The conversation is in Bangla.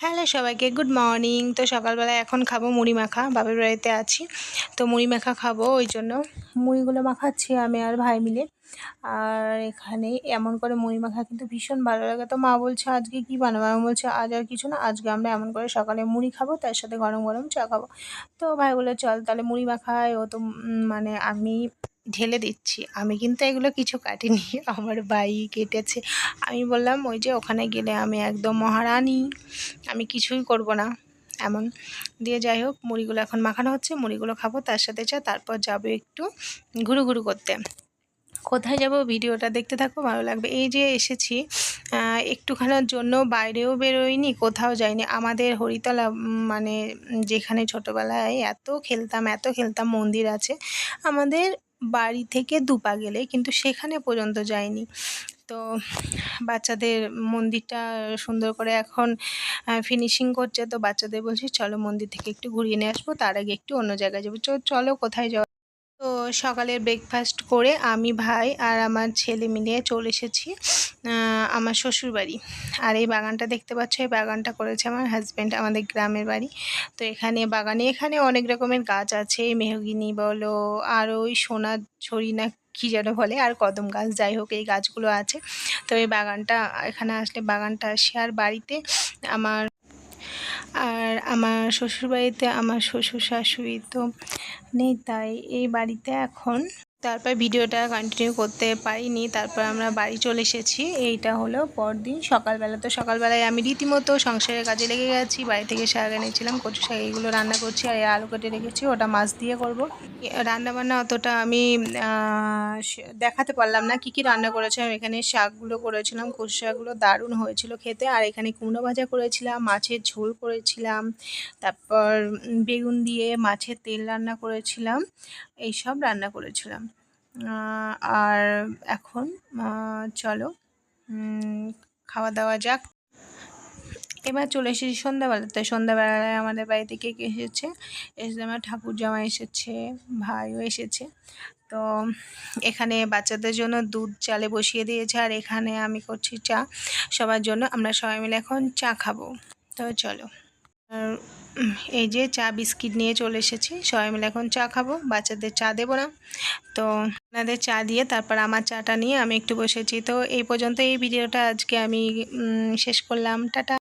হ্যালো সবাইকে, গুড মর্নিং। তো সকালবেলা এখন খাবো মুড়ি মাখা, বাপের বাড়িতে আছি তো মুড়ি মাখা খাবো, ওই জন্য মুড়িগুলো মাখাচ্ছি আমি আর ভাই মিলে। আর এখানে এমন করে মুড়ি মাখা কিন্তু ভীষণ ভালো লাগে। তো মা বলছে আজকে কি বানাবো, আমি বলছি আজ আর কিছু না, আজকে আমরা এমন করে সকালে মুড়ি খাবো, তার সাথে গরম গরম চা খাবো। তো ভাই বলে চল তাহলে মুড়ি মাখায়। ও তো মানে আমি ঢেলে দিচ্ছি, আমি কিন্তু এগুলো কিছু কাটিনি, আমার ভাই কেটেছে। আমি বললাম ওই যে ওখানে গেলে আমি একদম মহারানী, আমি কিছুই করব না এমন দিয়ে। যাই হোক, মুড়িগুলো এখন মাখানো হচ্ছে, মুড়িগুলো খাবো তার সাথে চা, তারপর যাবো একটু ঘুরু ঘুরু করতে। কোথায় যাব ভিডিওটা দেখতে থাকো, ভালো লাগবে। এই যে এসেছি একটুখানার জন্য, বাইরেও বেরোইনি, কোথাও যাইনি। আমাদের হরিতলা মানে যেখানে ছোটোবেলায় এত খেলতাম, মন্দির আছে আমাদের বাড়ি থেকে 2 পা গেলে, কিন্তু সেখানে পর্যন্ত যাইনি। তো বাচ্চাদের মন্দিরটা সুন্দর করে এখন ফিনিশিং করছে, তো বাচ্চাদের বলছি চলো মন্দির থেকে একটু ঘুরিয়ে নিয়ে আসবো, তার আগে একটু অন্য জায়গায় যাবো। চলো কোথায় যাওয়া। তো সকালের ব্রেকফাস্ট করে আমি, ভাই আর আমার ছেলে মিলিয়ে চলে এসেছি আমার শ্বশুরবাড়ি। আর এই বাগানটা দেখতে পাচ্ছ, এই বাগানটা করেছে আমার হাজব্যান্ড, আমাদের গ্রামের বাড়ি। তো এখানে এখানে অনেক রকমের গাছ আছে, মেহগিনি বলো, আর ওই সোনাঝুরি না কী যেন বলে, আর কদম গাছ, যাই হোক এই গাছগুলো আছে। তো এই বাগানটা, এখানে আসলে বাগানটা আসি। আর বাড়িতে আমার শ্বশুরবাড়িতে আমার শ্বশুর শাশুড়ি তো নেই, তাই এই বাড়িতে এখন তারপর ভিডিওটা কন্টিনিউ করতে পারিনি। তারপর আমরা বাড়ি চলে এসেছি, এইটা হলো পরদিন সকালবেলা। তো সকালবেলায় আমি রীতিমতো সংসারের কাজে লেগে গেছি। বাড়ি থেকে শাক এনেছিলাম, কচু শাক, এইগুলো রান্না করছি। আর আলু কেটে রেখেছি, ওটা মাছ দিয়ে করব। রান্নাবান্না অতটা আমি দেখাতে পারলাম না, কি রান্না করেছিলাম। এখানে শাকগুলো করেছিলাম, কচু শাকগুলো দারুণ হয়েছিল খেতে। আর এখানে কুমড়ো ভাজা করেছিলাম, মাছের ঝোল করেছিলাম, তারপর বেগুন দিয়ে মাছের তেল রান্না করেছিলাম, এইসব রান্না করেছিলাম। আর এখন চলো খাওয়া দাওয়া যাক। এবার চলে এসেছি সন্ধ্যাবেলাতে। সন্ধ্যাবেলায় আমাদের বাড়িতে কে কে এসেছে, আমার ঠাকুর জামা এসেছে, ভাইও এসেছে। তো এখানে বাচ্চাদের জন্য দুধ চালে বসিয়ে দিয়েছে, আর এখানে আমি করছি চা সবার জন্য। আমরা সবাই মিলে এখন চা খাবো, তো চলো। আর এই যে চা বিস্কিট নিয়ে চলে এসেছি, সবাই মিলে এখন চা খাবো। বাচ্চাদের চা দেবো না, তো আপনাদের চা দিয়ে তারপর আমার চাটা নিয়ে আমি একটু বসেছি। তো এই পর্যন্ত এই ভিডিওটা আজকে আমি শেষ করলাম, টাটা।